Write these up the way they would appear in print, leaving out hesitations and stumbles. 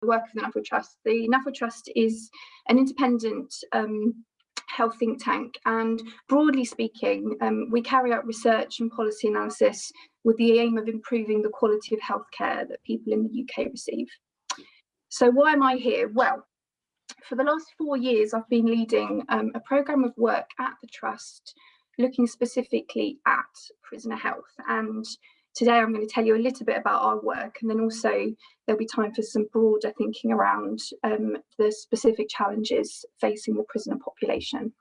work of the Nuffield Trust. The Nuffield Trust is an independent health think tank, and broadly speaking, we carry out research and policy analysis with the aim of improving the quality of healthcare that people in the UK receive. So why am I here? Well, for the last 4 years, I've been leading a programme of work at the Trust looking specifically at prisoner health. And today I'm going to tell you a little bit about our work, and then also there'll be time for some broader thinking around the specific challenges facing the prisoner population.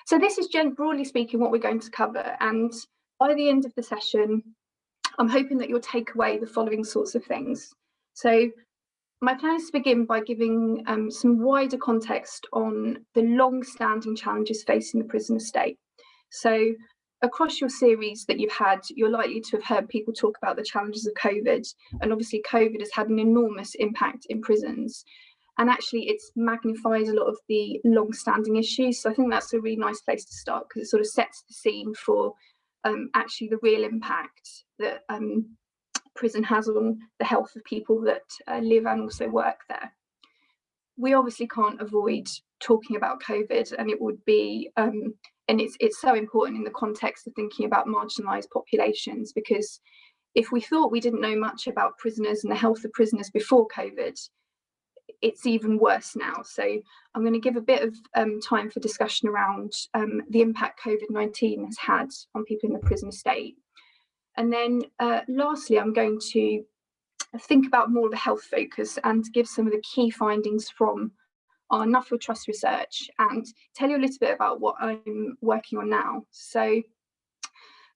So this is broadly speaking what we're going to cover, and by the end of the session, I'm hoping that you'll take away the following sorts of things. So my plan is to begin by giving some wider context on the long-standing challenges facing the prison estate. So across your series that you've had, you're likely to have heard people talk about the challenges of COVID, and obviously COVID has had an enormous impact in prisons, and actually it's magnified a lot of the long-standing issues. So I think that's a really nice place to start, because it sort of sets the scene for actually the real impact that prison has on the health of people that live and also work there. We obviously can't avoid talking about COVID, and it would be, and it's so important in the context of thinking about marginalised populations, because if we thought we didn't know much about prisoners and the health of prisoners before COVID, it's even worse now. So I'm going to give a bit of time for discussion around the impact COVID-19 has had on people in the prison estate. And then lastly, I'm going to think about more of a health focus and give some of the key findings from our Nuffield Trust research and tell you a little bit about what I'm working on now. So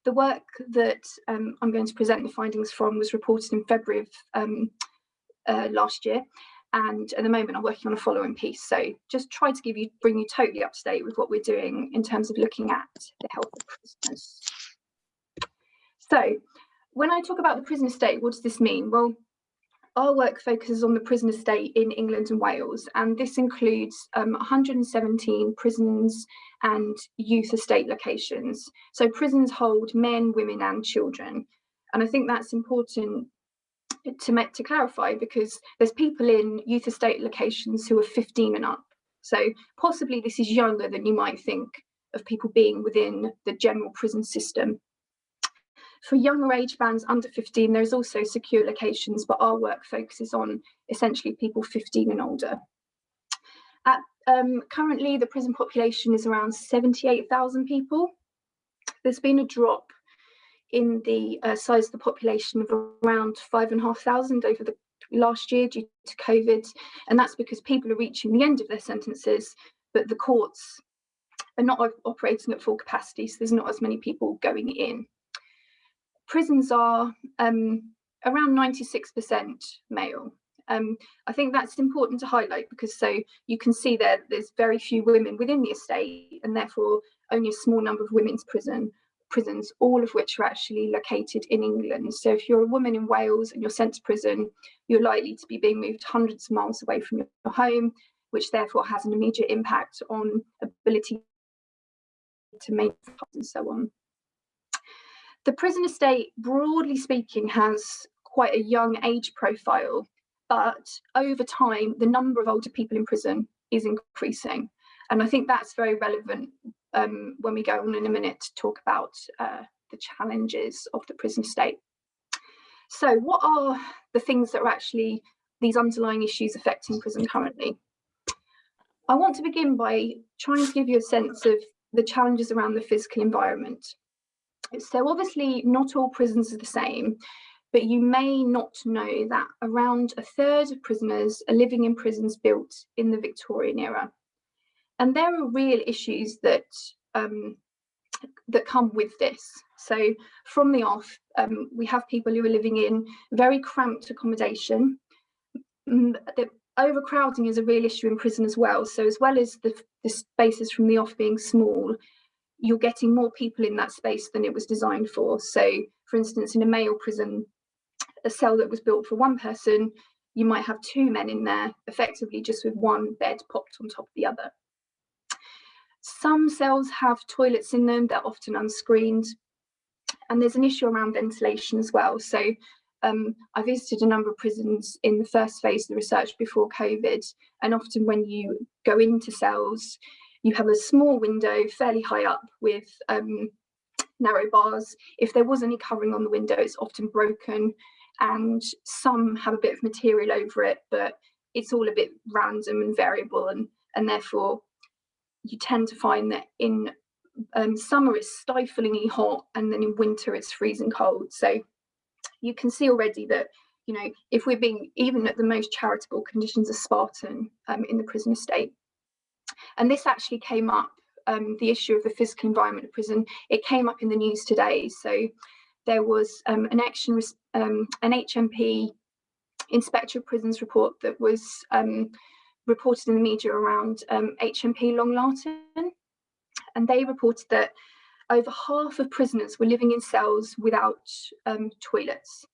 the work that I'm going to present the findings from was reported in February of last year. And at the moment, I'm working on a following piece. So just try to bring you totally up to date with what we're doing in terms of looking at the health of prisoners. So when I talk about the prison estate, what does this mean? Well, our work focuses on the prison estate in England and Wales, and this includes 117 prisons and youth estate locations. So prisons hold men, women and children. And I think that's important to clarify, because there's people in youth estate locations who are 15 and up. So possibly this is younger than you might think of people being within the general prison system. For younger age bands under 15, there's also secure locations, but our work focuses on essentially people 15 and older. Currently, the prison population is around 78,000 people. There's been a drop in the size of the population of around 5,500 over the last year due to COVID, and that's because people are reaching the end of their sentences, but the courts are not operating at full capacity, so there's not as many people going in. Prisons are around 96% male. I think that's important to highlight, because so you can see there's very few women within the estate, and therefore only a small number of women's prisons, all of which are actually located in England. So if you're a woman in Wales and you're sent to prison, you're likely to be being moved hundreds of miles away from your home, which therefore has an immediate impact on ability to make and so on. The prison estate, broadly speaking, has quite a young age profile, but over time, the number of older people in prison is increasing. And I think that's very relevant when we go on in a minute to talk about the challenges of the prison estate. So what are the things that are actually these underlying issues affecting prison currently? I want to begin by trying to give you a sense of the challenges around the physical environment. So obviously not all prisons are the same, but you may not know that around a third of prisoners are living in prisons built in the Victorian era. And there are real issues that come with this. So from the off, we have people who are living in very cramped accommodation. The overcrowding is a real issue in prison as well. So as well as the spaces from the off being small, you're getting more people in that space than it was designed for. So for instance, in a male prison, a cell that was built for one person, you might have two men in there, effectively just with one bed popped on top of the other. Some cells have toilets in them, they're often unscreened, and there's an issue around ventilation as well. So I visited a number of prisons in the first phase of the research before COVID, and often when you go into cells, you have a small window fairly high up with narrow bars. If there was any covering on the window, it's often broken, and some have a bit of material over it, but it's all a bit random and variable, and therefore you tend to find that in summer it's stiflingly hot, and then in winter it's freezing cold. So you can see already that, you know, if we're being, even at the most charitable, conditions are Spartan in the prison estate. And this actually came up, the issue of the physical environment of prison, it came up in the news today. So there was an HMP Inspector of Prisons report that was reported in the media around HMP Long Lartin, and they reported that over half of prisoners were living in cells without toilets.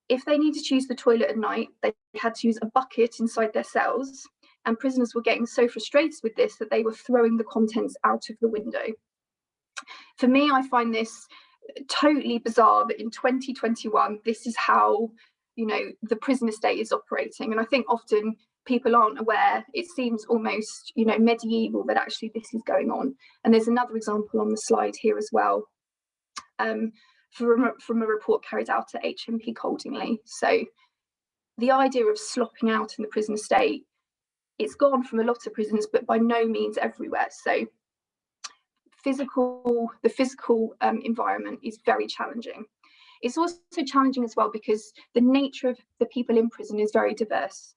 If they needed to use the toilet at night, they had to use a bucket inside their cells, and prisoners were getting so frustrated with this that they were throwing the contents out of the window. For me, I find this totally bizarre that in 2021, this is how, you know, the prison estate is operating. And I think often people aren't aware. It seems almost, you know, medieval that actually this is going on. And there's another example on the slide here as well, from a report carried out at HMP Coldingley. So the idea of slopping out in the prison estate, it's gone from a lot of prisons, but by no means everywhere. So the physical environment is very challenging. It's also challenging as well because the nature of the people in prison is very diverse,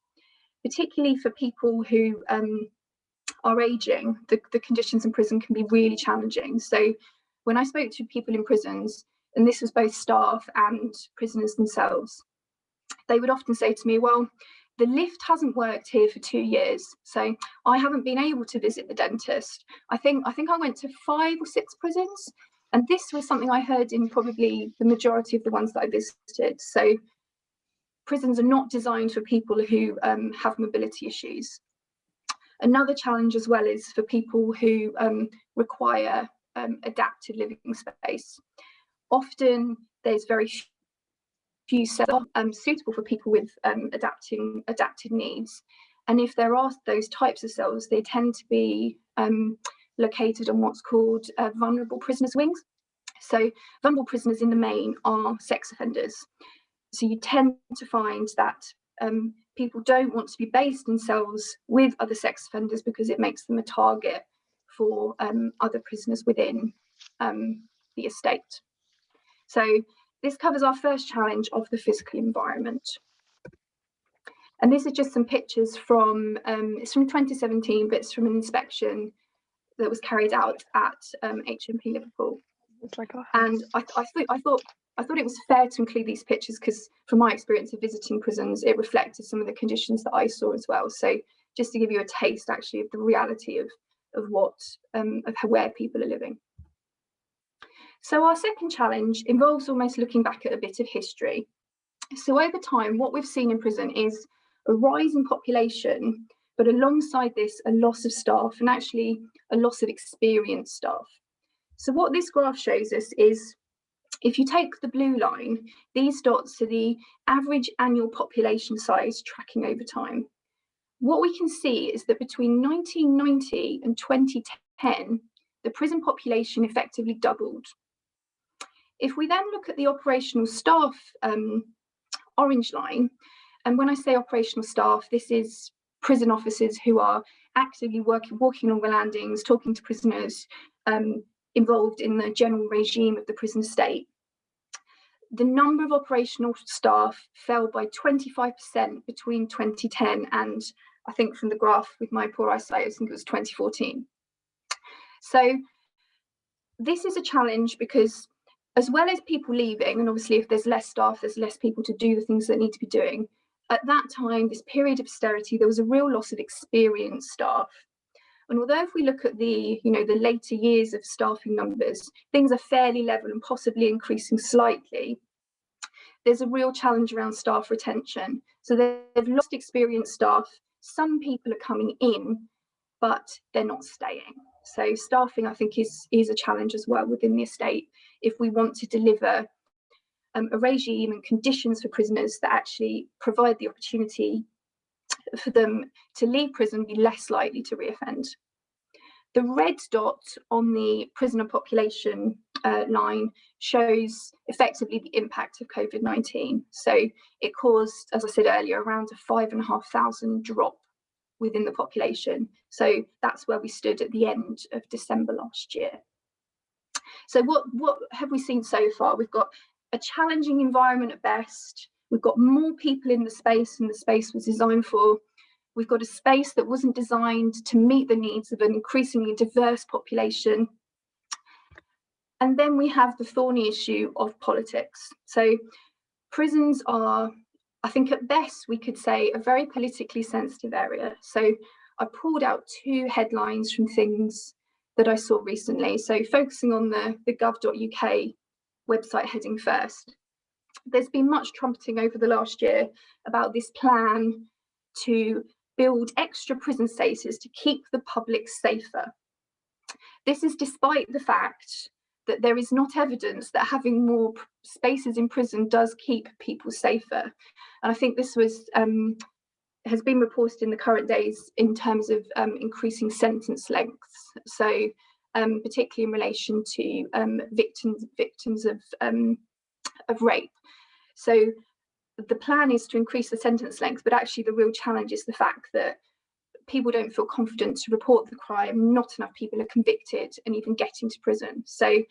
particularly for people who are aging. The conditions in prison can be really challenging. So when I spoke to people in prisons, and this was both staff and prisoners themselves, they would often say to me, well, the lift hasn't worked here for 2 years, so I haven't been able to visit the dentist. I think I went to 5 or 6 prisons, and this was something I heard in probably the majority of the ones that I visited. So prisons are not designed for people who have mobility issues. Another challenge as well is for people who require adapted living space. Often there's very few cells suitable for people with adapted needs. And if there are those types of cells, they tend to be located on what's called vulnerable prisoners' wings. So vulnerable prisoners in the main are sex offenders. So you tend to find that people don't want to be based in cells with other sex offenders because it makes them a target for other prisoners within the estate. So this covers our first challenge of the physical environment. And this is just some pictures from, it's from 2017, but it's from an inspection that was carried out at HMP Liverpool. And I thought it was fair to include these pictures because from my experience of visiting prisons, it reflected some of the conditions that I saw as well. So just to give you a taste actually of the reality of where people are living. So our second challenge involves almost looking back at a bit of history. So over time, what we've seen in prison is a rise in population, but alongside this, a loss of staff and actually a loss of experienced staff. So what this graph shows us is, if you take the blue line, these dots are the average annual population size tracking over time. What we can see is that between 1990 and 2010, the prison population effectively doubled. If we then look at the operational staff orange line, and when I say operational staff, this is prison officers who are actively walking on the landings, talking to prisoners, involved in the general regime of the prison estate. The number of operational staff fell by 25% between 2010 and, I think from the graph with my poor eyesight, I think it was 2014. So this is a challenge because as well as people leaving, and obviously if there's less staff, there's less people to do the things that need to be doing. At that time, this period of austerity, there was a real loss of experienced staff. And although if we look at the later years of staffing numbers, things are fairly level and possibly increasing slightly, there's a real challenge around staff retention. So they've lost experienced staff. Some people are coming in, but they're not staying. So staffing, I think, is a challenge as well within the estate if we want to deliver a regime and conditions for prisoners that actually provide the opportunity for them to leave prison, be less likely to reoffend. The red dot on the prisoner population line shows effectively the impact of COVID-19. So it caused, as I said earlier, around a 5,500 drop within the population. So that's where we stood at the end of December last year. So what have we seen so far? We've got a challenging environment at best. We've got more people in the space than the space was designed for. We've got a space that wasn't designed to meet the needs of an increasingly diverse population. And then we have the thorny issue of politics. So prisons are, I think at best we could say, a very politically sensitive area. So I pulled out two headlines from things that I saw recently. So focusing on the gov.uk website heading first. There's been much trumpeting over the last year about this plan to build extra prison spaces to keep the public safer. This is despite the fact that there is not evidence that having more spaces in prison does keep people safer. And I think this was has been reported in the current days in terms of increasing sentence lengths. So particularly in relation to victims of rape. So the plan is to increase the sentence length, but actually the real challenge is the fact that people don't feel confident to report the crime, not enough people are convicted and even getting to prison. So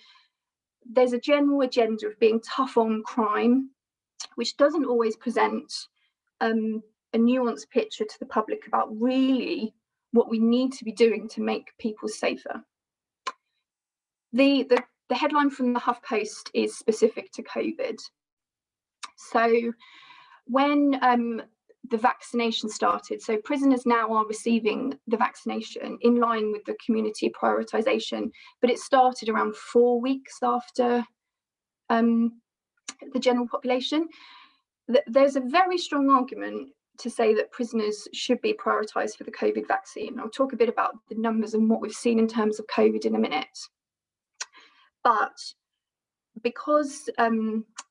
there's a general agenda of being tough on crime, which doesn't always present a nuanced picture to the public about really what we need to be doing to make people safer. The headline from the HuffPost is specific to COVID. So when the vaccination started, so prisoners now are receiving the vaccination in line with the community prioritisation, but it started around 4 weeks after the general population. There's a very strong argument to say that prisoners should be prioritised for the COVID vaccine. I'll talk a bit about the numbers and what we've seen in terms of COVID in a minute. But because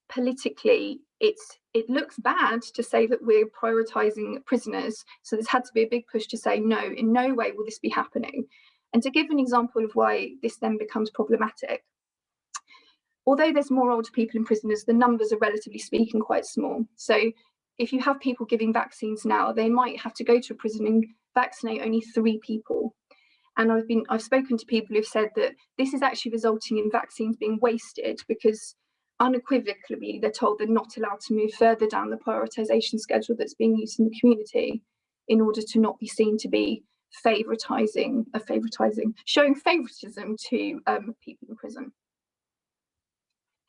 politically it looks bad to say that we're prioritising prisoners, so there's had to be a big push to say no, in no way will this be happening. And to give an example of why this then becomes problematic, although there's more older people in prisoners, the numbers are relatively speaking quite small. So if you have people giving vaccines now, they might have to go to a prison and vaccinate only 3 people. And I've spoken to people who've said that this is actually resulting in vaccines being wasted because unequivocally they're told they're not allowed to move further down the prioritisation schedule that's being used in the community in order to not be seen to be showing favouritism to people in prison.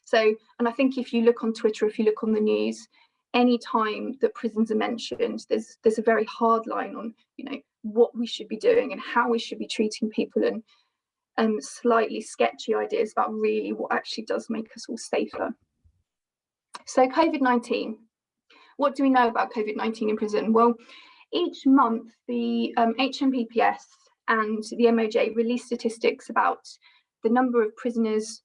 So, and I think if you look on Twitter, if you look on the news, any time that prisons are mentioned, there's a very hard line on, what we should be doing and how we should be treating people, and slightly sketchy ideas about really what actually does make us all safer. So COVID-19, what do we know about COVID-19 in prison? Well, each month the HMPPS and the MOJ release statistics about the number of prisoners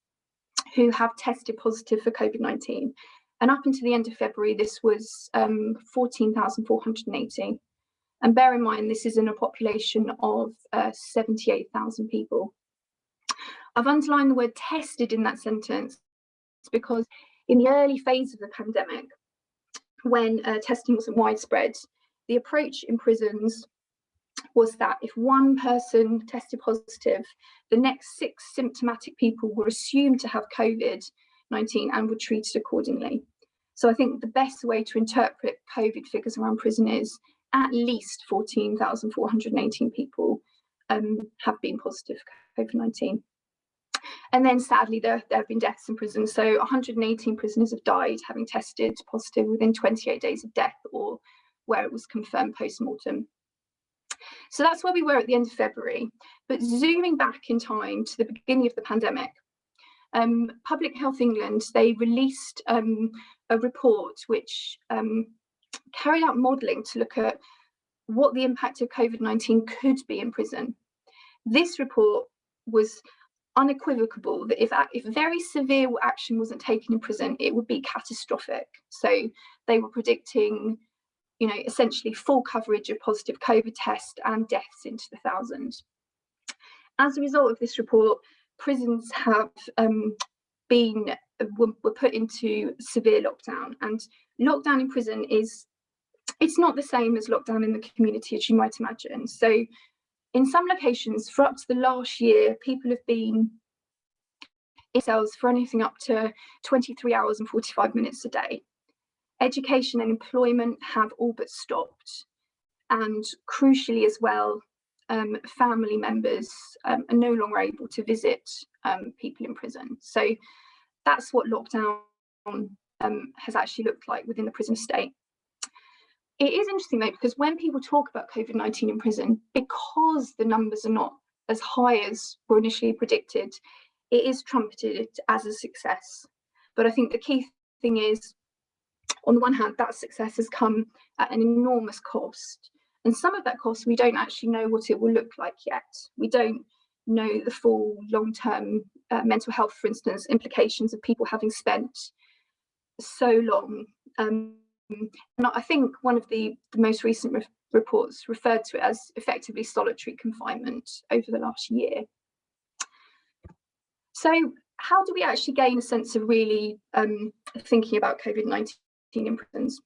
who have tested positive for COVID-19. And up until the end of February, this was 14,480. And bear in mind, this is in a population of 78,000 people. I've underlined the word tested in that sentence because in the early phase of the pandemic, when testing wasn't widespread, the approach in prisons was that if one person tested positive, the next 6 symptomatic people were assumed to have COVID-19 and were treated accordingly. So I think the best way to interpret COVID figures around prison is at least 14,418 people have been positive for COVID-19. And then sadly, there have been deaths in prison. So 118 prisoners have died having tested positive within 28 days of death or where it was confirmed post-mortem. So that's where we were at the end of February. But zooming back in time to the beginning of the pandemic, Public Health England, they released a report which carried out modelling to look at what the impact of COVID-19 could be in prison. This report was unequivocal that if very severe action wasn't taken in prison, it would be catastrophic. So they were predicting, essentially full coverage of positive COVID tests and deaths into the thousands. As a result of this report, prisons have were put into severe lockdown, and lockdown in prison it's not the same as lockdown in the community, as you might imagine. So in some locations, for up to the last year, people have been in cells for anything up to 23 hours and 45 minutes a day. Education and employment have all but stopped. And crucially as well, family members are no longer able to visit people in prison. So that's what lockdown has actually looked like within the prison estate. It is interesting though, because when people talk about COVID-19 in prison, because the numbers are not as high as were initially predicted, it is trumpeted as a success. But I think the key thing is, on the one hand, that success has come at an enormous cost. And some of that cost, we don't actually know what it will look like yet. We don't know the full long-term mental health, for instance, implications of people having spent so long. And I think one of the most recent reports referred to it as effectively solitary confinement over the last year. So how do we actually gain a sense of really thinking about COVID-19 in prisons?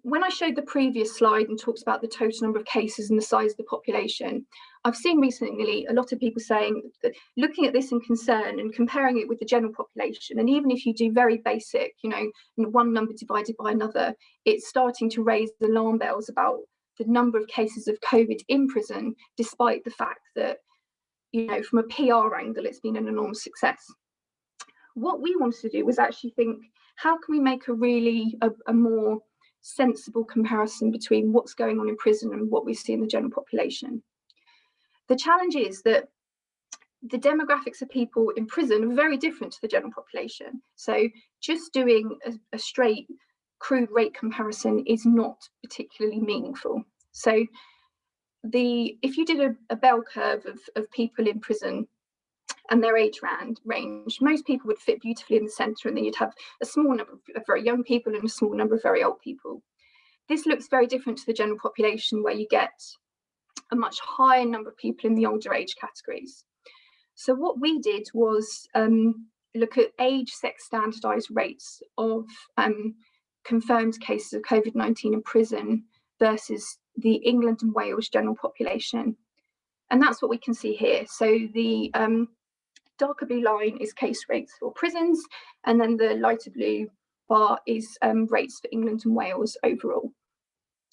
When I showed the previous slide and talked about the total number of cases and the size of the population, I've seen recently a lot of people saying that looking at this in concern and comparing it with the general population, and even if you do very basic, one number divided by another, it's starting to raise alarm bells about the number of cases of COVID in prison, despite the fact that, from a PR angle, it's been an enormous success. What we wanted to do was actually think, how can we make a more sensible comparison between what's going on in prison and what we see in the general population? The challenge is that the demographics of people in prison are very different to the general population. So just doing a straight crude rate comparison is not particularly meaningful. So if you did a bell curve of people in prison and their age range, most people would fit beautifully in the centre, and then you'd have a small number of very young people and a small number of very old people. This looks very different to the general population, where you get a much higher number of people in the older age categories. So what we did was look at age sex standardised rates of confirmed cases of COVID-19 in prison versus the England and Wales general population. And that's what we can see here. So the darker blue line is case rates for prisons, and then the lighter blue bar is rates for England and Wales overall.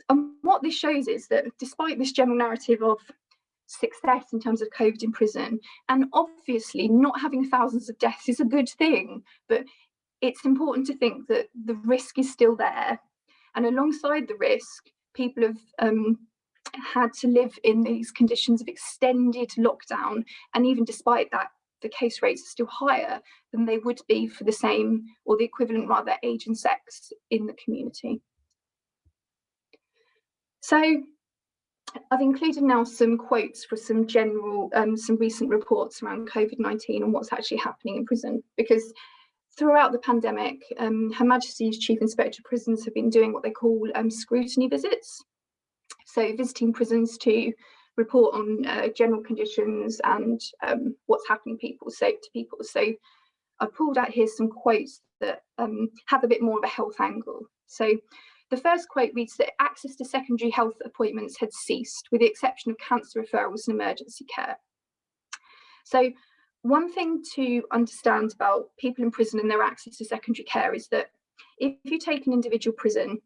And what this shows is that despite this general narrative of success in terms of COVID in prison, and obviously not having thousands of deaths is a good thing, but it's important to think that the risk is still there. And alongside the risk, people have had to live in these conditions of extended lockdown. And even despite that, the case rates are still higher than they would be for the same, or the equivalent rather, age and sex in the community. So I've included now some quotes for some recent reports around COVID-19 and what's actually happening in prison, because throughout the pandemic, Her Majesty's Chief Inspector of Prisons have been doing what they call scrutiny visits. So visiting prisons to report on general conditions and what's happening to people. So I pulled out here some quotes that have a bit more of a health angle. So the first quote reads that access to secondary health appointments had ceased, with the exception of cancer referrals and emergency care. So one thing to understand about people in prison and their access to secondary care is that if you take an individual prison,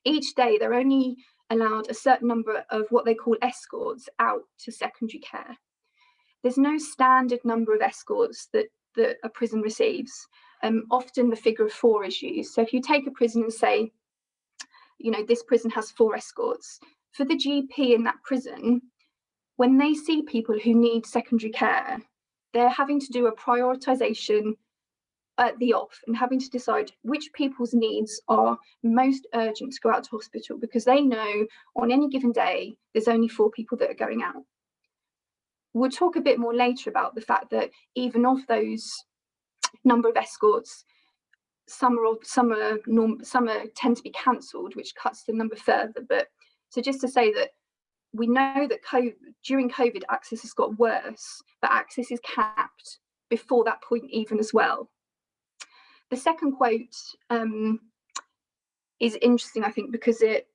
each day they're only allowed a certain number of what they call escorts out to secondary care. There's no standard number of escorts that a prison receives. Often the figure of 4 is used. So if you take a prison and say, this prison has 4 escorts, for the GP in that prison, when they see people who need secondary care, they're having to do a prioritisation at the off and having to decide which people's needs are most urgent to go out to hospital, because they know on any given day there's only 4 people that are going out. we'll talk a bit more later about the fact that even of those number of escorts, some tend to be cancelled, which cuts the number further. But so just to say that we know that during COVID, access has got worse, but access is capped before that point even as well. The second quote is interesting, I think, because it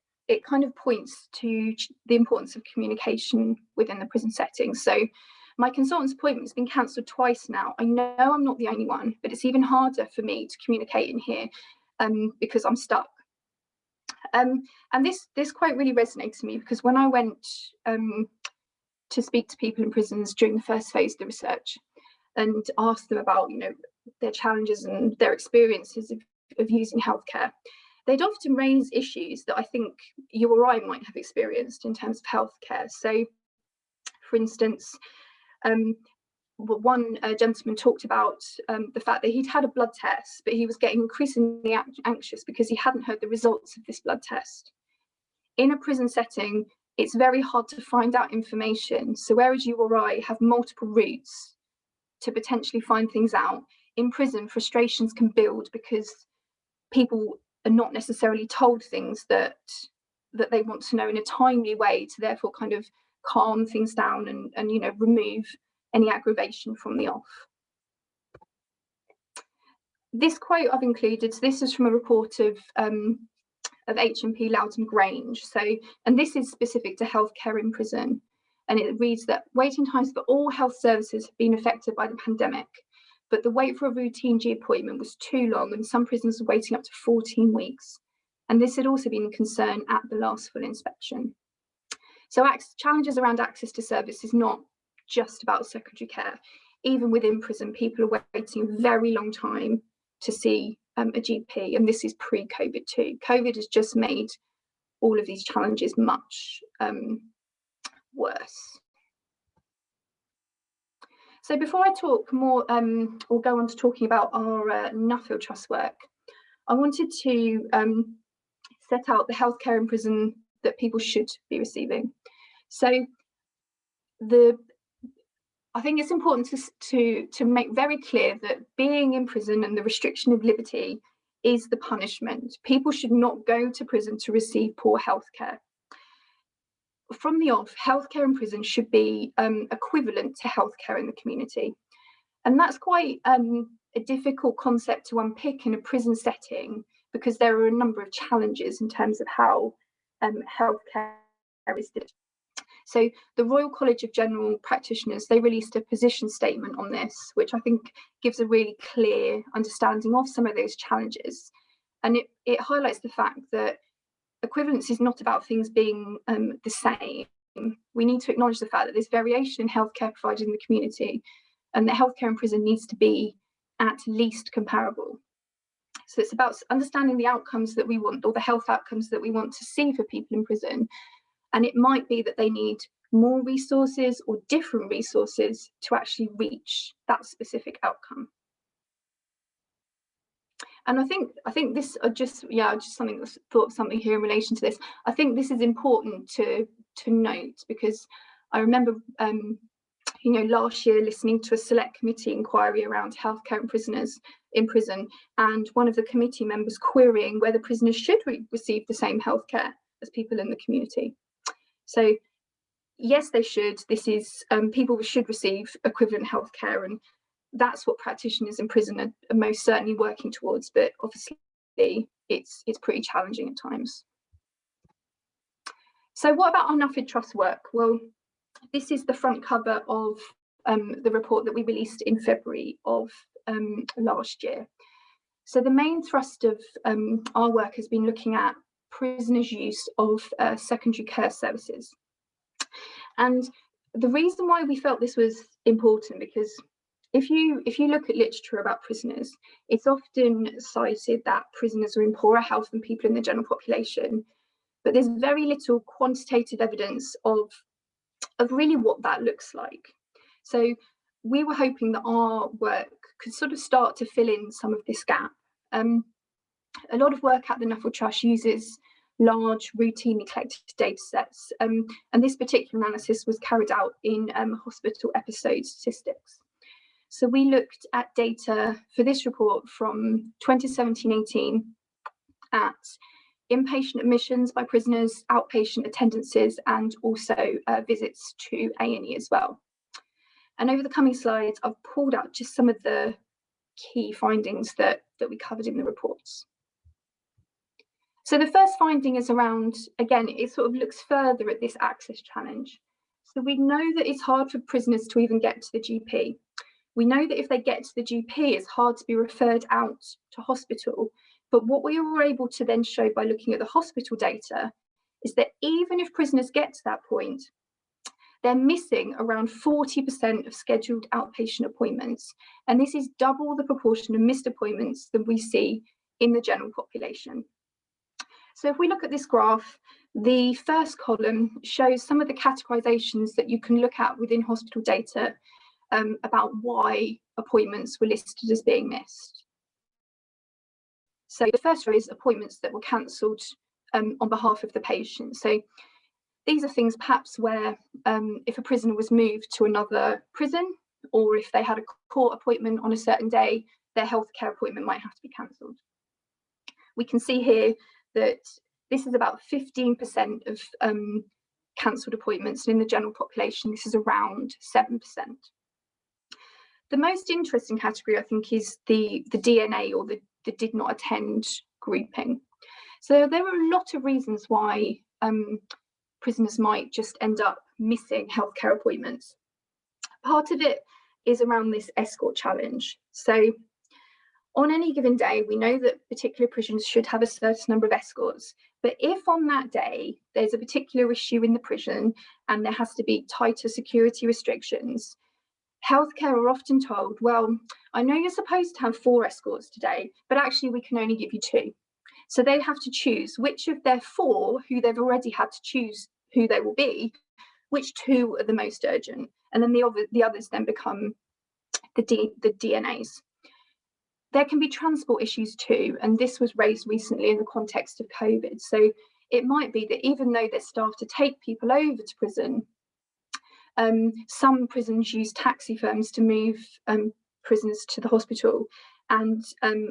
kind of points to the importance of communication within the prison setting. So my consultant's appointment has been cancelled twice now. I know I'm not the only one, but it's even harder for me to communicate in here because I'm stuck. And this quote really resonates with me, because when I went to speak to people in prisons during the first phase of the research and asked them about, their challenges and their experiences of using healthcare, they'd often raise issues that I think you or I might have experienced in terms of healthcare. So, for instance, one gentleman talked about the fact that he'd had a blood test, but he was getting increasingly anxious because he hadn't heard the results of this blood test. In a prison setting, it's very hard to find out information. So whereas you or I have multiple routes to potentially find things out, in prison, frustrations can build because people are not necessarily told things that they want to know in a timely way, to therefore kind of calm things down and remove any aggravation from the off. This quote I've included, so this is from a report of HMP Loudon Grange. And this is specific to healthcare in prison. And it reads that waiting times for all health services have been affected by the pandemic, but the wait for a routine G appointment was too long, and some prisoners were waiting up to 14 weeks. And this had also been a concern at the last full inspection. So challenges around access to service is not just about secondary care. Even within prison, people are waiting a very long time to see a GP, and this is pre-COVID too. COVID has just made all of these challenges much worse. So before I talk more or go on to talking about our Nuffield Trust work, I wanted to set out the healthcare in prison that people should be receiving. So I think it's important to make very clear that being in prison and the restriction of liberty is the punishment. People should not go to prison to receive poor healthcare. From the off, healthcare in prison should be equivalent to healthcare in the community. And that's quite a difficult concept to unpick in a prison setting, because there are a number of challenges in terms of how healthcare is delivered. So the Royal College of General Practitioners, they released a position statement on this, which I think gives a really clear understanding of some of those challenges. And it highlights the fact that equivalence is not about things being the same. We need to acknowledge the fact that there's variation in healthcare provided in the community, and that healthcare in prison needs to be at least comparable. So it's about understanding the outcomes that we want, or the health outcomes that we want to see for people in prison. And it might be that they need more resources or different resources to actually reach that specific outcome. And I think this just thought something here in relation to this. I think this is important to note, because I remember last year listening to a select committee inquiry around healthcare and prisoners in prison, and one of the committee members querying whether prisoners should receive the same healthcare as people in the community. So yes, they should. This is people should receive equivalent healthcare, and that's what practitioners in prison are most certainly working towards. But obviously, it's pretty challenging at times. So what about our Nuffield Trust work? Well, this is the front cover of the report that we released in February of last year. So the main thrust of our work has been looking at prisoners' use of secondary care services. And the reason why we felt this was important, because if you look at literature about prisoners, it's often cited that prisoners are in poorer health than people in the general population, but there's very little quantitative evidence of really what that looks like. So we were hoping that our work could sort of start to fill in some of this gap. A lot of work at the Nuffield Trust uses large, routinely collected data sets. And this particular analysis was carried out in hospital episode statistics. So we looked at data for this report from 2017-18 at inpatient admissions by prisoners, outpatient attendances, and also visits to A&E as well. And over the coming slides, I've pulled out just some of the key findings that we covered in the reports. So the first finding is around, again, it sort of looks further at this access challenge. So we know that it's hard for prisoners to even get to the GP. We know that if they get to the GP, it's hard to be referred out to hospital. But what we were able to then show by looking at the hospital data is that even if prisoners get to that point, they're missing around 40% of scheduled outpatient appointments. And this is double the proportion of missed appointments that we see in the general population. So if we look at this graph, the first column shows some of the categorizations that you can look at within hospital data about why appointments were listed as being missed. So the first row is appointments that were cancelled on behalf of the patient. So these are things perhaps where if a prisoner was moved to another prison, or if they had a court appointment on a certain day, their healthcare appointment might have to be cancelled. We can see here that this is about 15% of cancelled appointments, and in the general population, this is around 7%. The most interesting category, I think, is the DNA, or the did not attend grouping. So there are a lot of reasons why prisoners might just end up missing healthcare appointments. Part of it is around this escort challenge. So on any given day, we know that particular prisons should have a certain number of escorts. But if on that day there's a particular issue in the prison and there has to be tighter security restrictions, healthcare are often told, well, I know you're supposed to have 4 escorts today, but actually we can only give you 2. So they have to choose which of their 4, who they've already had to choose who they will be, which 2 are the most urgent. And then the others then become the DNAs. There can be transport issues too, and this was raised recently in the context of COVID. So it might be that even though they're staffed to take people over to prison, some prisons use taxi firms to move prisoners to the hospital. And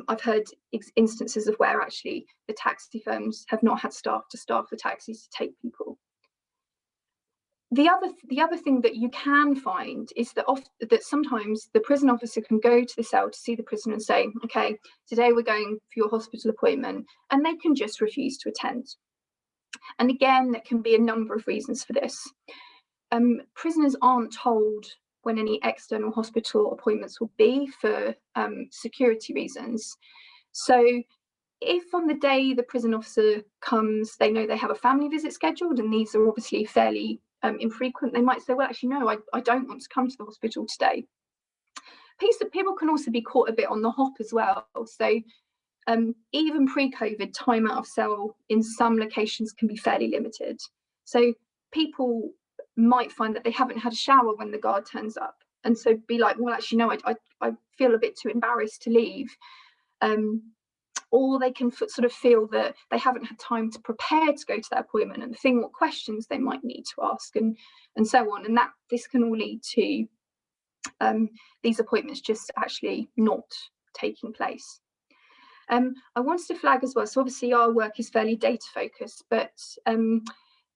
I've heard instances of where actually the taxi firms have not had staff to staff the taxis to take people. The other thing that you can find is that sometimes the prison officer can go to the cell to see the prisoner and say, okay, today we're going for your hospital appointment, and they can just refuse to attend. And again, there can be a number of reasons for this. Prisoners aren't told when any external hospital appointments will be for security reasons. So if on the day the prison officer comes, they know they have a family visit scheduled, and these are obviously fairly infrequent, they might say, well, actually, no, I don't want to come to the hospital today. People can also be caught a bit on the hop as well. So even pre-COVID, time out of cell in some locations can be fairly limited. So people might find that they haven't had a shower when the guard turns up, and so be like, well, actually, no, I feel a bit too embarrassed to leave. Or they can sort of feel that they haven't had time to prepare to go to that appointment and think what questions they might need to ask, and so on. And that this can all lead to these appointments just actually not taking place. I wanted to flag as well, so obviously our work is fairly data focused, but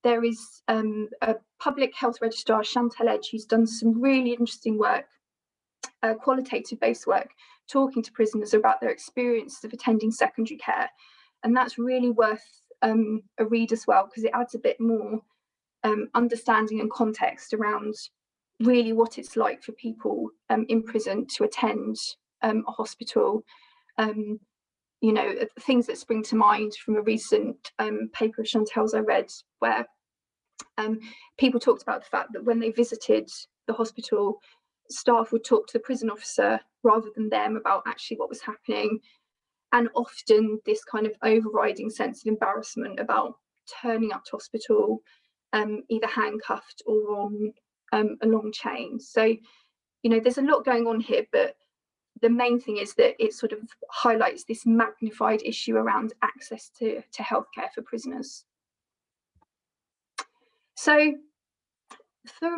there is a public health registrar, Chantal Edge, who's done some really interesting work, qualitative based work, talking to prisoners about their experiences of attending secondary care. And that's really worth a read as well, because it adds a bit more understanding and context around really what it's like for people in prison to attend a hospital. You know, things that spring to mind from a recent paper of Chantal's I read, where people talked about the fact that when they visited the hospital, staff would talk to the prison officer rather than them about actually what was happening, and often this kind of overriding sense of embarrassment about turning up to hospital either handcuffed or on a long chain. So, you know, there's a lot going on here, but the main thing is that it sort of highlights this magnified issue around access to healthcare for prisoners. So for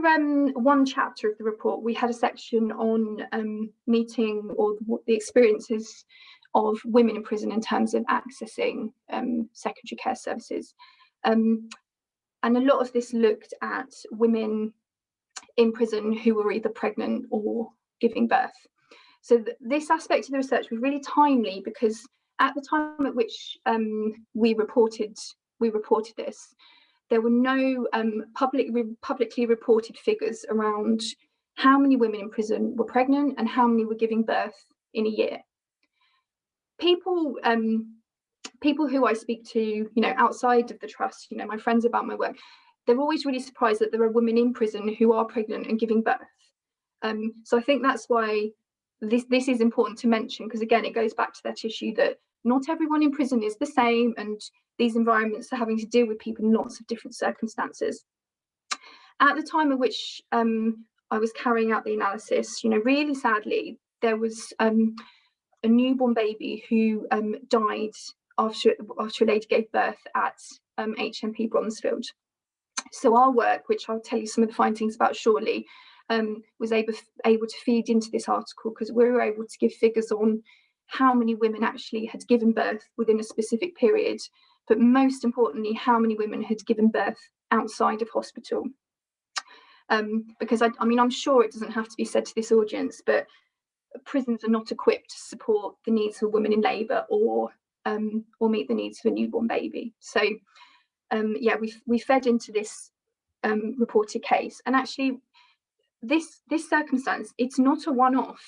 one chapter of the report, we had a section on meeting or the experiences of women in prison in terms of accessing secondary care services. And a lot of this looked at women in prison who were either pregnant or giving birth. So this aspect of the research was really timely, because at the time at which we reported this, there were no publicly reported figures around how many women in prison were pregnant and how many were giving birth in a year. People who I speak to, outside of the trust, my friends about my work, they're always really surprised that there are women in prison who are pregnant and giving birth. So I think that's why this is important to mention, because again, it goes back to that issue that not everyone in prison is the same, and these environments are having to deal with people in lots of different circumstances. At the time at which I was carrying out the analysis, really sadly, there was a newborn baby who died after a lady gave birth at HMP Bronzefield. So our work, which I'll tell you some of the findings about shortly, was able to feed into this article, because we were able to give figures on how many women actually had given birth within a specific period, but most importantly, how many women had given birth outside of hospital. Because I'm sure it doesn't have to be said to this audience, but prisons are not equipped to support the needs of women in labour or meet the needs of a newborn baby. So we fed into this reported case, and actually this circumstance, it's not a one-off.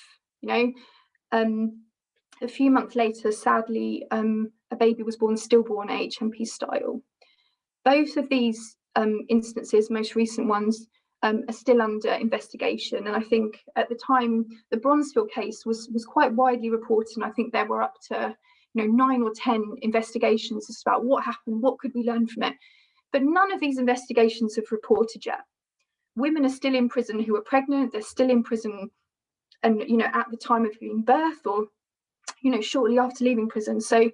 A few months later, sadly, a baby was born stillborn HMP style. Both of these instances, most recent ones, are still under investigation, and I think at the time the Bronzefield case was quite widely reported, and I think there were up to 9 or 10 investigations as about what happened, what could we learn from it. But none of these investigations have reported yet. Women are still in prison who are pregnant, they're still in prison and at the time of giving birth, or shortly after leaving prison. So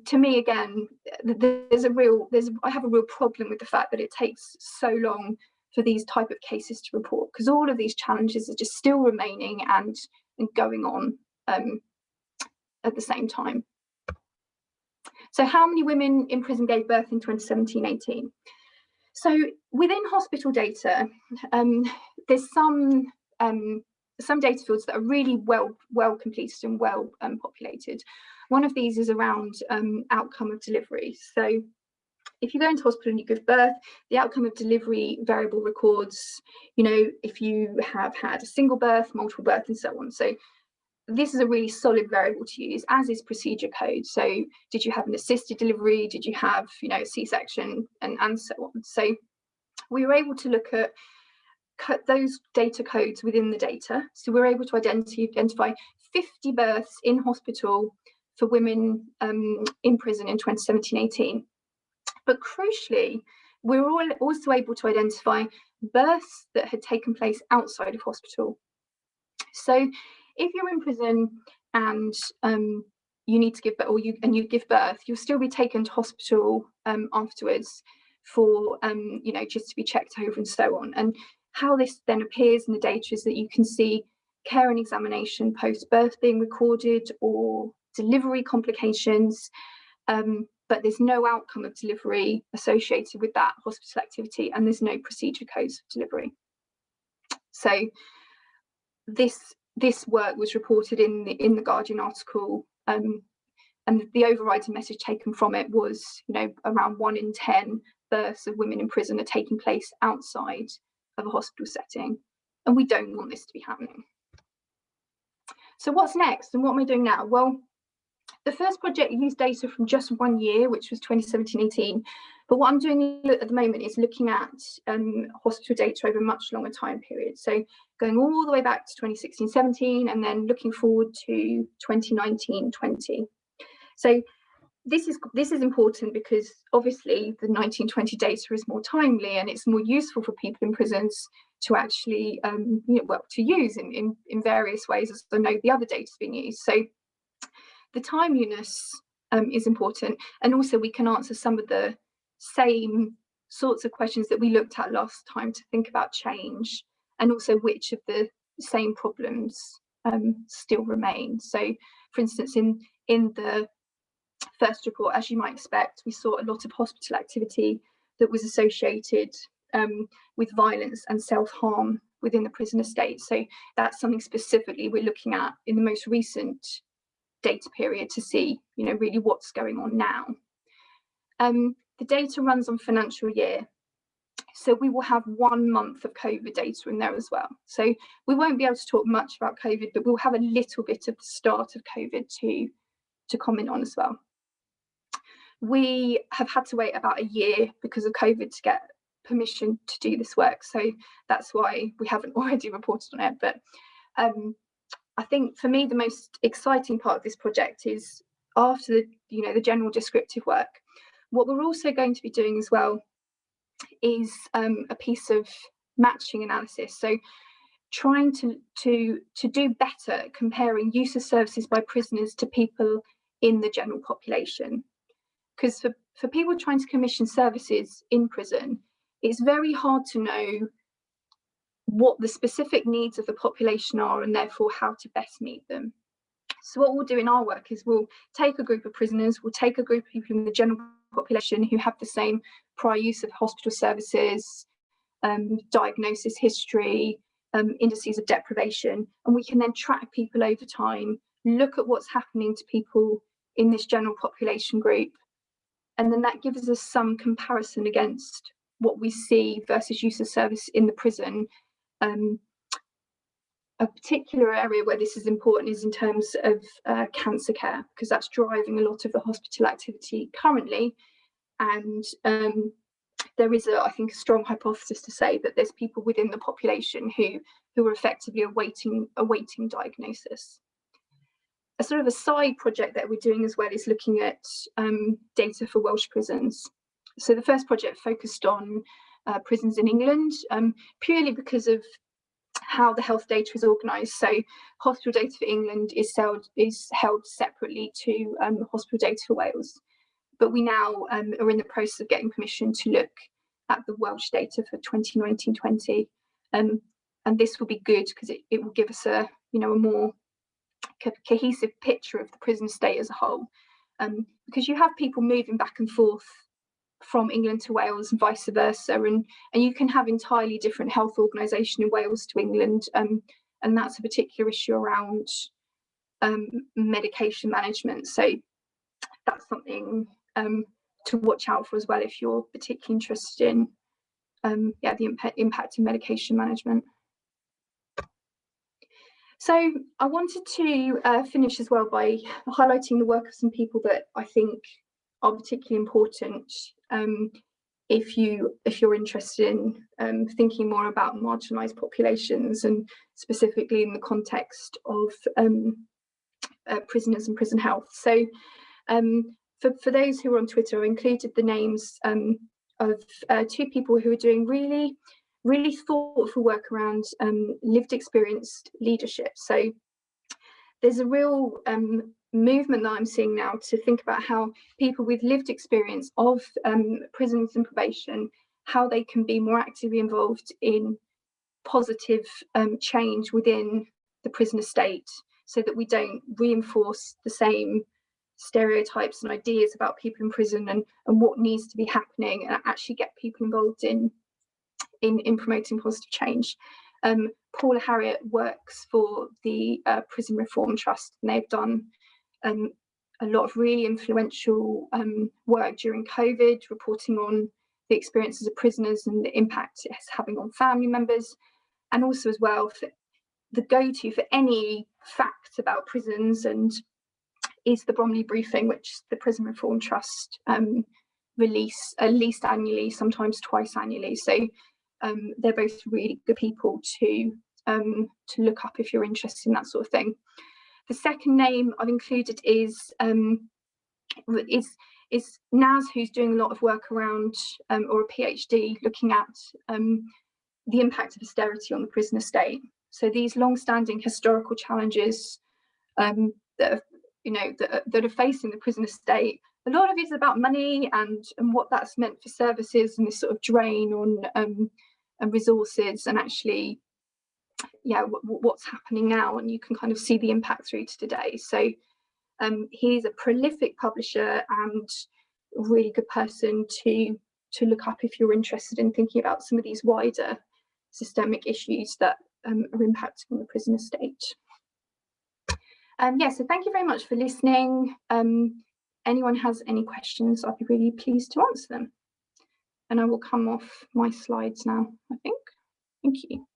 to me, again, I have a real problem with the fact that it takes so long for these type of cases to report, because all of these challenges are just still remaining and going on at the same time. So how many women in prison gave birth in 2017-18? So within hospital data, there's some data fields that are really well completed and well populated. One of these is around outcome of delivery. So if you go into hospital and you give birth, the outcome of delivery variable records, if you have had a single birth, multiple birth, and so on. So this is a really solid variable to use, as is procedure code. So did you have an assisted delivery? Did you have, a C-section, and so on? So we were able to look at those data codes within the data. So we're able to identify 50 births in hospital for women in prison in 2017-18. But crucially, we were also able to identify births that had taken place outside of hospital. So if you're in prison and you need to give birth, you give birth, you'll still be taken to hospital afterwards for just to be checked over and so on. And how this then appears in the data is that you can see care and examination post-birth being recorded, or delivery complications, but there's no outcome of delivery associated with that hospital activity, and there's no procedure codes for delivery. So this work was reported in the Guardian article, and the overriding message taken from it was, around 1 in 10 births of women in prison are taking place outside of a hospital setting, and we don't want this to be happening. So what's next, and what am I doing now? Well, the first project used data from just 1 year, which was 2017-18. But what I'm doing at the moment is looking at hospital data over a much longer time period. So going all the way back to 2016-17, and then looking forward to 2019-20. So this is important because obviously the 1920 data is more timely and it's more useful for people in prisons to actually to use in various ways, as I know the other data is being used. So the timeliness is important, and also we can answer some of the same sorts of questions that we looked at last time to think about change, and also which of the same problems still remain. So for instance, in the first report, as you might expect, we saw a lot of hospital activity that was associated with violence and self-harm within the prison estate. So that's something specifically we're looking at in the most recent data period to see, really what's going on now. The data runs on financial year, so we will have 1 month of COVID data in there as well. So we won't be able to talk much about COVID, but we'll have a little bit of the start of COVID to comment on as well. We have had to wait about a year because of COVID to get permission to do this work, so that's why we haven't already reported on it. But I think for me the most exciting part of this project is after the general descriptive work, what we're also going to be doing as well is a piece of matching analysis. So trying to do better comparing use of services by prisoners to people in the general population. Because for people trying to commission services in prison, it's very hard to know what the specific needs of the population are and therefore how to best meet them. So what we'll do in our work is we'll take a group of prisoners, we'll take a group of people in the general population who have the same prior use of hospital services, diagnosis history, indices of deprivation, and we can then track people over time, look at what's happening to people in this general population group, and then that gives us some comparison against what we see versus use of service in the prison. A particular area where this is important is in terms of cancer care, because that's driving a lot of the hospital activity currently. And there is, I think, a strong hypothesis to say that there's people within the population who are effectively awaiting diagnosis. A sort of a side project that we're doing as well is looking at data for Welsh prisons. So the first project focused on prisons in England, purely because of how the health data is organised. So hospital data for England is held separately to hospital data for Wales. But we now are in the process of getting permission to look at the Welsh data for 2019-20. And this will be good because it will give us a more cohesive picture of the prison state as a whole. Because you have people moving back and forth from England to Wales and vice versa, and you can have entirely different health organisation in Wales to England, and that's a particular issue around medication management. So that's something to watch out for as well if you're particularly interested in the impact of medication management. So I wanted to finish as well by highlighting the work of some people that I think are particularly important if you're interested in thinking more about marginalised populations, and specifically in the context of prisoners and prison health. So for those who are on Twitter, I included the names of two people who are doing really thoughtful work around lived experienced leadership. So there's a real movement that I'm seeing now to think about how people with lived experience of prisons and probation, how they can be more actively involved in positive change within the prison estate, so that we don't reinforce the same stereotypes and ideas about people in prison and what needs to be happening, and actually get people involved in promoting positive change. Paula Harriott works for the Prison Reform Trust, and they've done a lot of really influential work during COVID, reporting on the experiences of prisoners and the impact it's having on family members, and also as well for the go-to for any facts about prisons and is the Bromley briefing, which the Prison Reform Trust release at least annually, sometimes twice annually. So they're both really good people to look up if you're interested in that sort of thing. The second name I've included is it's Naz who's doing a lot of work around, or a PhD looking at the impact of austerity on the prison estate. So these long-standing historical challenges that are, that are facing the prison estate, a lot of it is about money and what that's meant for services, and this sort of drain on and resources, and actually, what's happening now, and you can kind of see the impact through to today. So he's a prolific publisher and a really good person to look up if you're interested in thinking about some of these wider systemic issues that are impacting on the prison estate. So thank you very much for listening. Anyone has any questions, I'd be really pleased to answer them. And I will come off my slides now, I think. Thank you.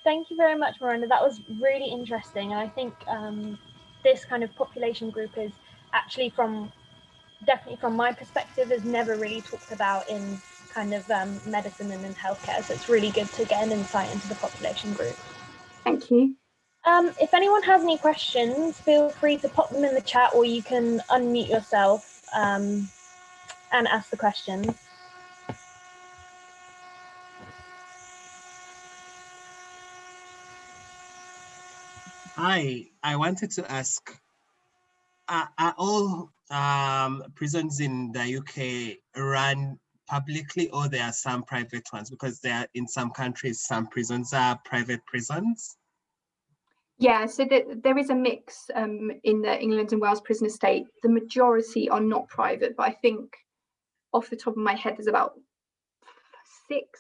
Thank you very much, Miranda. That was really interesting. And I think this kind of population group is actually, definitely from my perspective, is never really talked about in kind of medicine and in healthcare. So it's really good to get an insight into the population group. Thank you. If anyone has any questions, feel free to pop them in the chat, or you can unmute yourself and ask the question. Hi, I wanted to ask, are all prisons in the UK run publicly, or there are some private ones? Because there are, in some countries, some prisons are private prisons. Yeah, so there is a mix in the England and Wales prison estate. The majority are not private, but I think off the top of my head, there's about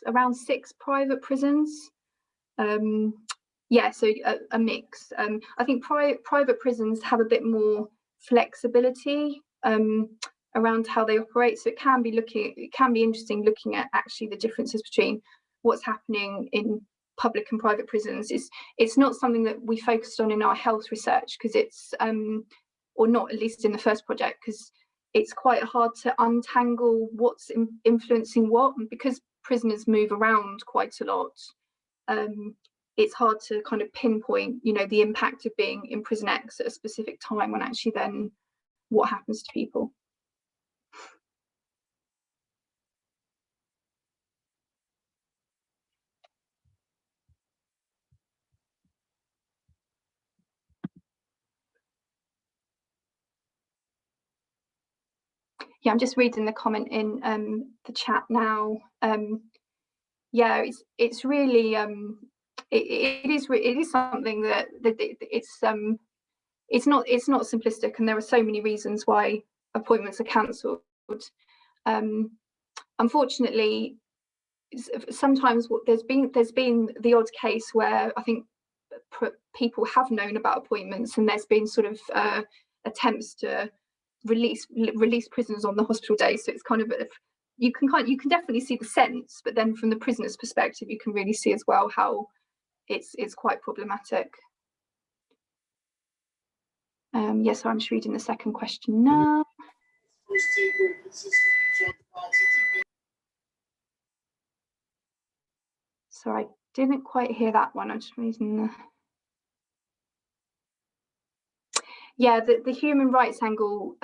around six private prisons. So a mix. I think private prisons have a bit more flexibility around how they operate. So it can be interesting looking at actually the differences between what's happening in public and private prisons. It's not something that we focused on in our health research, because it's or not, at least in the first project, because it's quite hard to untangle what's influencing what, and because prisoners move around quite a lot. It's hard to kind of pinpoint, the impact of being in prison X at a specific time, when actually then what happens to people. Yeah, I'm just reading the comment in the chat now. It's really it is something that it's not simplistic, and there are so many reasons why appointments are cancelled. Unfortunately, sometimes there's been the odd case where I think people have known about appointments, and there's been sort of attempts to release prisoners on the hospital day. So it's kind of you can definitely see the sense, but then from the prisoner's perspective, you can really see as well how it's quite problematic. Yes, I'm just reading the second question now. Sorry, I didn't quite hear that one. I'm just reading the human rights angle.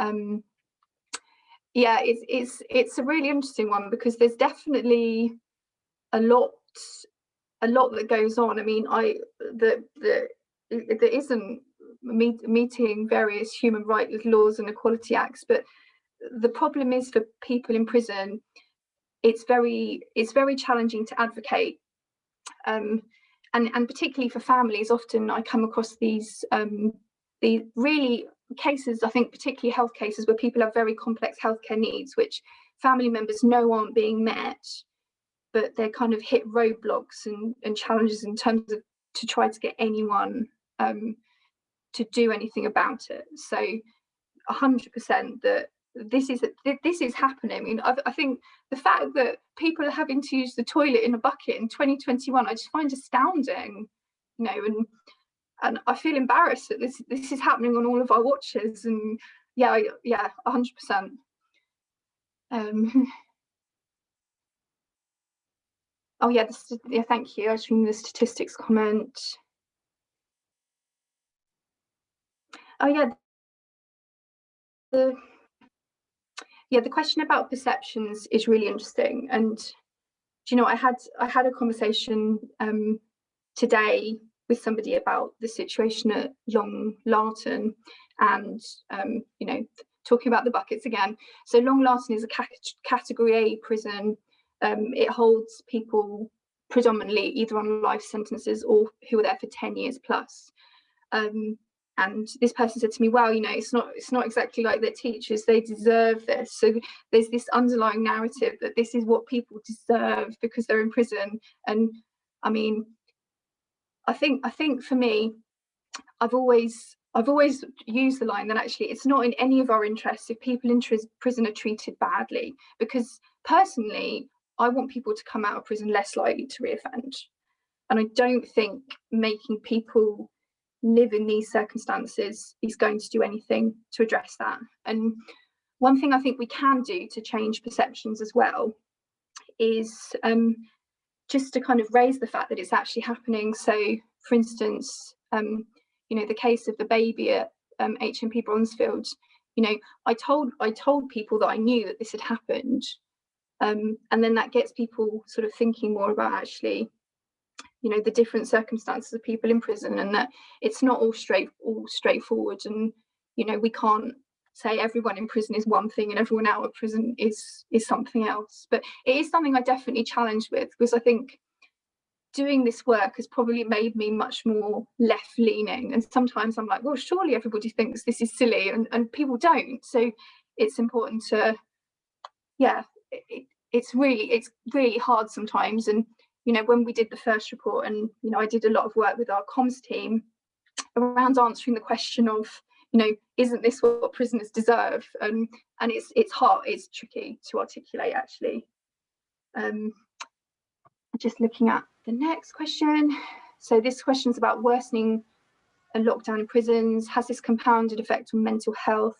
It's a really interesting one, because there's definitely a lot that goes on. I mean, there isn't meeting various human rights laws and equality acts, but the problem is, for people in prison, it's very challenging to advocate, and particularly for families. Often I come across these really cases, I think particularly health cases, where people have very complex healthcare needs, which family members know aren't being met, but they're kind of hit roadblocks and challenges in terms of to try to get anyone to do anything about it. So 100% that this is happening. I mean, I think the fact that people are having to use the toilet in a bucket in 2021, I just find astounding, and I feel embarrassed that this is happening on all of our watches. And 100%. Oh yeah, thank you. I was reading the statistics comment. Oh yeah, the question about perceptions is really interesting. And you know, I had a conversation today with somebody about the situation at Long Larton, and you know, talking about the buckets again. So Long Larton is a category A prison. It holds people predominantly either on life sentences or who are there for 10 years plus. And this person said to me, well, you know, it's not exactly like their teachers, they deserve this. So there's this underlying narrative that this is what people deserve because they're in prison. And I mean, I think for me, I've always used the line that actually it's not in any of our interests if people in prison are treated badly, because personally, I want people to come out of prison less likely to reoffend. And I don't think making people live in these circumstances is going to do anything to address that. And one thing I think we can do to change perceptions as well is just to kind of raise the fact that it's actually happening. So for instance, you know, the case of the baby at HMP Bronzefield, you know, I told people that I knew that this had happened, and then that gets people sort of thinking more about actually, you know, the different circumstances of people in prison, and that it's not all straightforward. And you know, we can't say everyone in prison is one thing and everyone out of prison is something else. But it is something I definitely challenge with, because I think doing this work has probably made me much more left leaning. And sometimes I'm like, well, surely everybody thinks this is silly, and people don't. So it's important to, yeah, it's really hard sometimes. And you know, when we did the first report, and you know, I did a lot of work with our comms team around answering the question of, you know, isn't this what prisoners deserve? And it's hard, it's tricky to articulate actually. Just looking at the next question. So this question is about worsening a lockdown in prisons. Has this compounded effect on mental health?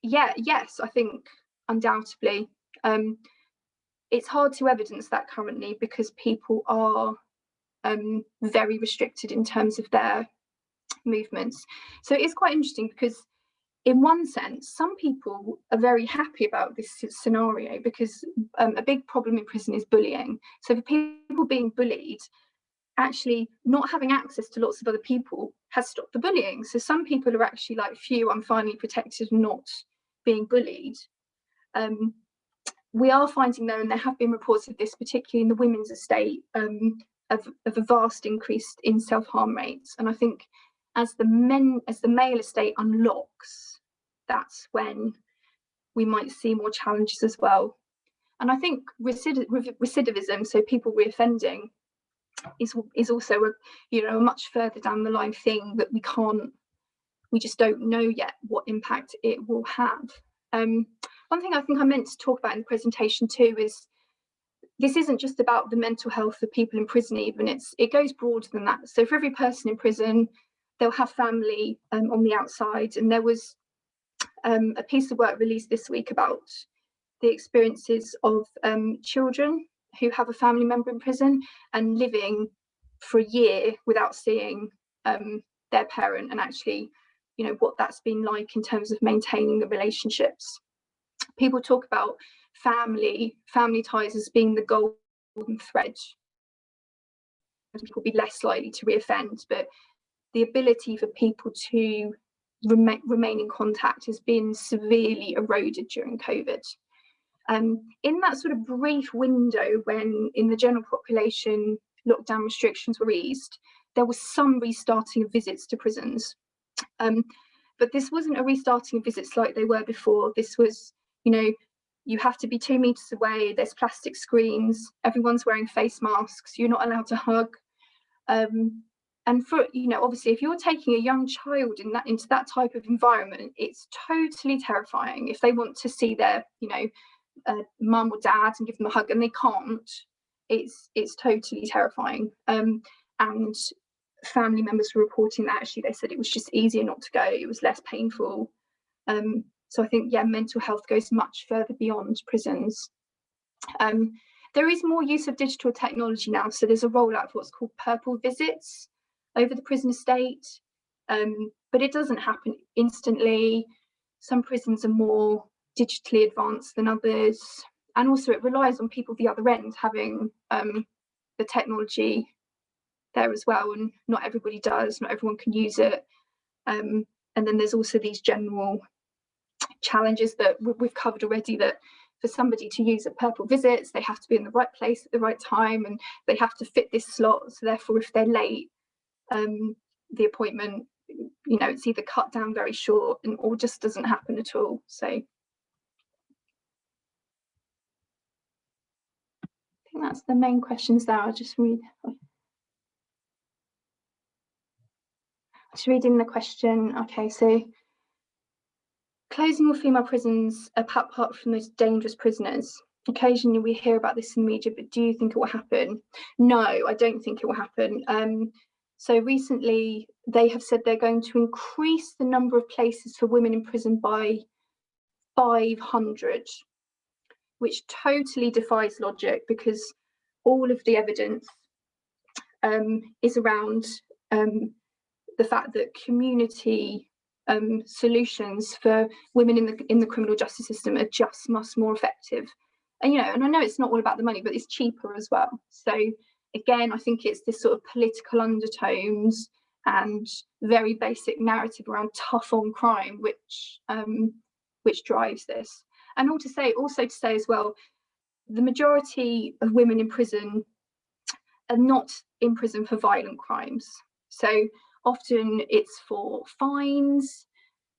Yes, I think undoubtedly. It's hard to evidence that currently because people are very restricted in terms of their movements. So it is quite interesting because in one sense, some people are very happy about this scenario because a big problem in prison is bullying. So for people being bullied, actually not having access to lots of other people has stopped the bullying. So some people are actually like, phew, I'm finally protected, not being bullied. We are finding though, and there have been reports of this, particularly in the women's estate, of a vast increase in self-harm rates. And I think as the male estate unlocks, that's when we might see more challenges as well. And I think recidivism, so people reoffending, is also a much further down the line thing that we just don't know yet what impact it will have. One thing I think I meant to talk about in the presentation too is this isn't just about the mental health of people in prison even, it goes broader than that. So for every person in prison, they'll have family on the outside. And there was a piece of work released this week about the experiences of children who have a family member in prison and living for a year without seeing their parent, and actually, you know, what that's been like in terms of maintaining the relationships. People talk about family ties as being the golden thread. People will be less likely to reoffend, but the ability for people to remain in contact has been severely eroded during COVID. In that sort of brief window when in the general population lockdown restrictions were eased, there was some restarting of visits to prisons. But this wasn't a restarting of visits like they were before. This was, you know, you have to be 2 meters away, there's plastic screens, everyone's wearing face masks, you're not allowed to hug. And for, you know, obviously if you're taking a young child into that type of environment, it's totally terrifying. If they want to see their, you know, mum or dad and give them a hug and they can't, it's totally terrifying. And family members were reporting that actually they said it was just easier not to go, it was less painful. So I think, yeah, mental health goes much further beyond prisons. There is more use of digital technology now. So there's a rollout of what's called purple visits over the prison estate. but it doesn't happen instantly. Some prisons are more digitally advanced than others, and also it relies on people at the other end having the technology there as well, and not everybody does, not everyone can use it. And then there's also these general challenges that we've covered already, that for somebody to use at Purple Visits, they have to be in the right place at the right time, and they have to fit this slot. So therefore, if they're late, the appointment, you know, it's either cut down very short or just doesn't happen at all. So I think that's the main questions there. I'll just read. Just reading the question. Okay, so closing all female prisons apart from those dangerous prisoners. Occasionally we hear about this in the media, but do you think it will happen? No, I don't think it will happen. So recently they have said they're going to increase the number of places for women in prison by 500, which totally defies logic, because all of the evidence is around the fact that community solutions for women in the criminal justice system are just much more effective. And you know, and I know it's not all about the money, but it's cheaper as well. So again, I think it's this sort of political undertones and very basic narrative around tough on crime, which drives this. And also to say as well, the majority of women in prison are not in prison for violent crimes. So often it's for fines,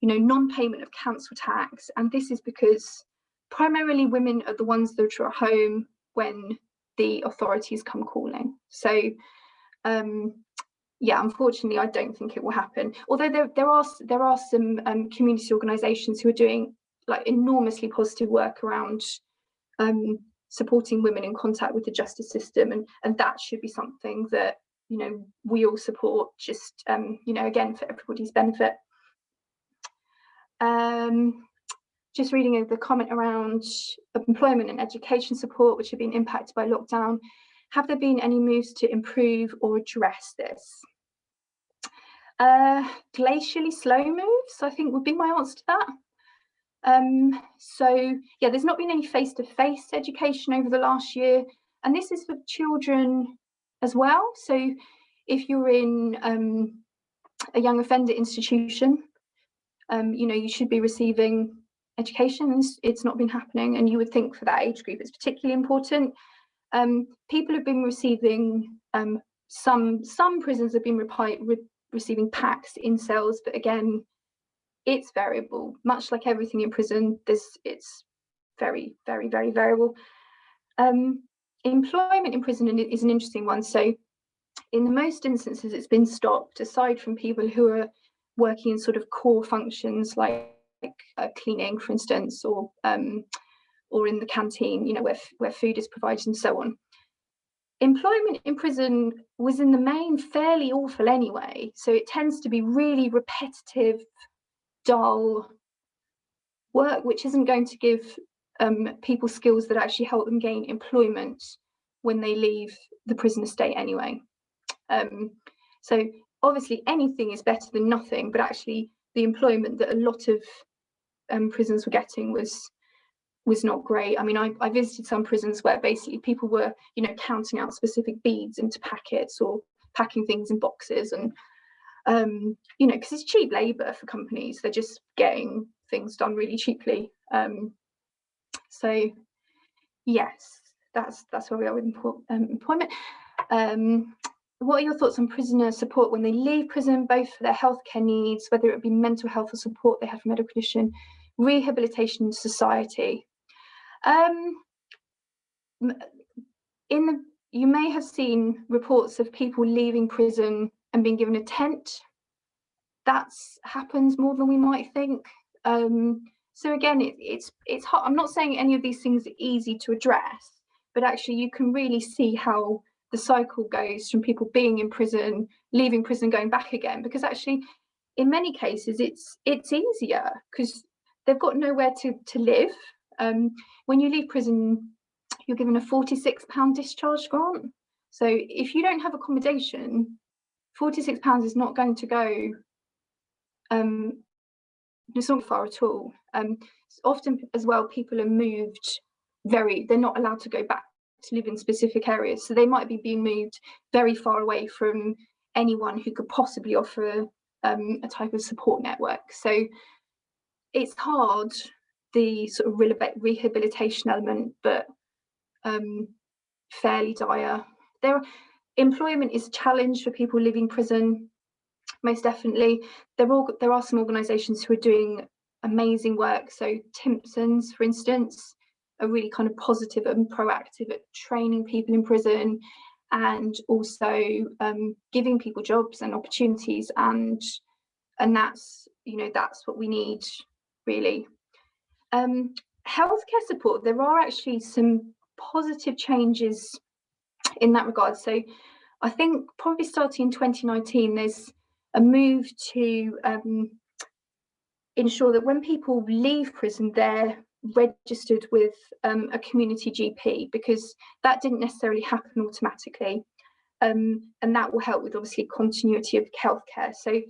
you know, non-payment of council tax. And this is because primarily women are the ones that are at home when the authorities come calling. So yeah, unfortunately, I don't think it will happen. Although there are some community organisations who are doing like enormously positive work around supporting women in contact with the justice system, and that should be something that, you know, we all support, just you know, again, for everybody's benefit. Just reading the comment around employment and education support, which have been impacted by lockdown. Have there been any moves to improve or address this? Glacially slow moves, I think, would be my answer to that. So yeah, there's not been any face-to-face education over the last year, and this is for children as well. So if you're in a young offender institution, you know, you should be receiving education. It's not been happening, and you would think for that age group it's particularly important. People have been receiving some prisons have been receiving packs in cells, but again, it's variable. Much like everything in prison, it's very, very, very variable. Employment in prison is an interesting one. So in the most instances, it's been stopped, aside from people who are working in sort of core functions like cleaning, for instance, or in the canteen, you know, where food is provided and so on. Employment in prison was in the main fairly awful anyway, so it tends to be really repetitive, dull work, which isn't going to give people skills that actually help them gain employment when they leave the prison estate anyway. So obviously anything is better than nothing, but actually the employment that a lot of prisons were getting was not great. I mean, I visited some prisons where basically people were, you know, counting out specific beads into packets or packing things in boxes, and you know, because it's cheap labour for companies, they're just getting things done really cheaply. So yes, that's where we are with employment. What are your thoughts on prisoner support when they leave prison, both for their healthcare needs, whether it be mental health or support they have for medical condition, rehabilitation in society? You may have seen reports of people leaving prison and being given a tent. That happens more than we might think. So again, it's hard. I'm not saying any of these things are easy to address, but actually you can really see how the cycle goes from people being in prison, leaving prison, going back again, because actually in many cases it's easier because they've got nowhere to live. When you leave prison, you're given a £46 discharge grant. So if you don't have accommodation, £46 is not going to go it's not far at all. Often as well, people are moved they're not allowed to go back to live in specific areas. So they might be being moved very far away from anyone who could possibly offer a type of support network. So it's hard, the sort of rehabilitation element, but fairly dire. Employment is a challenge for people living prison, most definitely. There are some organisations who are doing amazing work. So Timpsons, for instance, are really kind of positive and proactive at training people in prison, and also giving people jobs and opportunities, and that's, you know, that's what we need, really. Healthcare support, there are actually some positive changes in that regard. So I think probably starting in 2019, there's a move to ensure that when people leave prison, they're registered with a community GP, because that didn't necessarily happen automatically. And that will help with, obviously, continuity of healthcare. So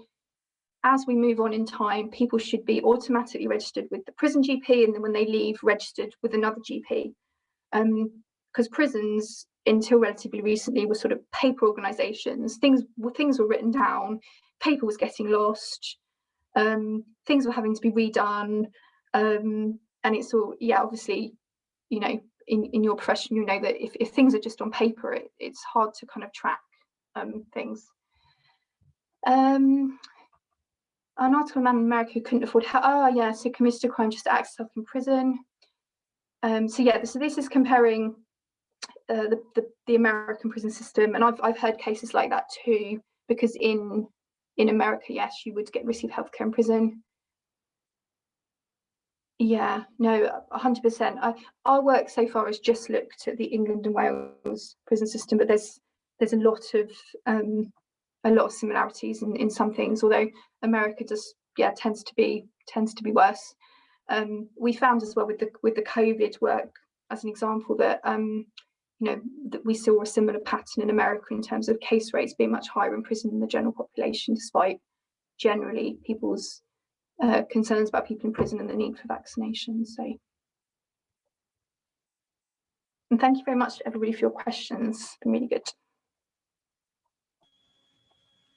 as we move on in time, people should be automatically registered with the prison GP, and then when they leave, registered with another GP. Because prisons, until relatively recently, were sort of paper organisations. Things were written down, paper was getting lost, things were having to be redone, and it's all, yeah, obviously, you know, in your profession, you know that if things are just on paper, it's hard to kind of track things. An article, a man in America who couldn't afford so committed a crime just to act self in prison. So this is comparing the American prison system, and I've heard cases like that too, because in America, yes, you would receive healthcare in prison. Yeah, no, 100%. Our work so far has just looked at the England and Wales prison system, but there's a lot of similarities in some things, although America tends to be worse. We found as well with the COVID work, as an example, that that we saw a similar pattern in America in terms of case rates being much higher in prison than the general population, despite generally people's concerns about people in prison and the need for vaccinations. So, and thank you very much everybody for your questions. It's been really good.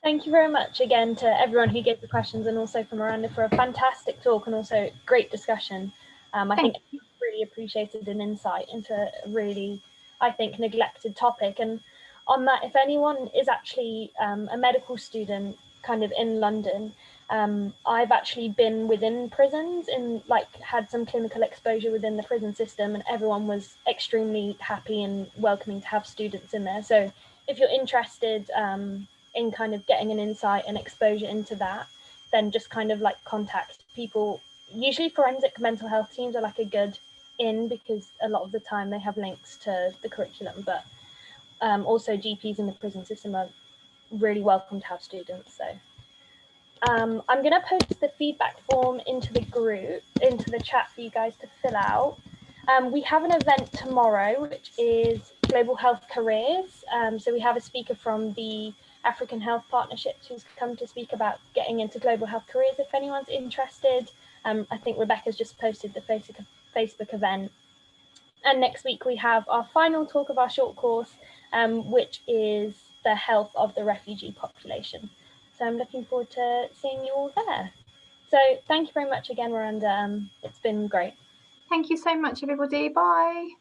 Thank you very much again to everyone who gave the questions, and also for Miranda for a fantastic talk and also great discussion. I think I really appreciated an insight into a really, I think, neglected topic. And on that, if anyone is actually a medical student kind of in London, I've actually been within prisons and had some clinical exposure within the prison system, and everyone was extremely happy and welcoming to have students in there. So if you're interested in kind of getting an insight and exposure into that, then just kind of contact people. Usually forensic mental health teams are a good in, because a lot of the time they have links to the curriculum, but also GPs in the prison system are really welcome to have students. So I'm going to post the feedback form into the group, into the chat for you guys to fill out. We have an event tomorrow, which is Global Health Careers. So we have a speaker from the African Health Partnerships who's come to speak about getting into global health careers, if anyone's interested. I think Rebecca's just posted the Facebook event. And next week we have our final talk of our short course, which is the health of the refugee population. So I'm looking forward to seeing you all there. So thank you very much again, Miranda. It's been great. Thank you so much, everybody. Bye.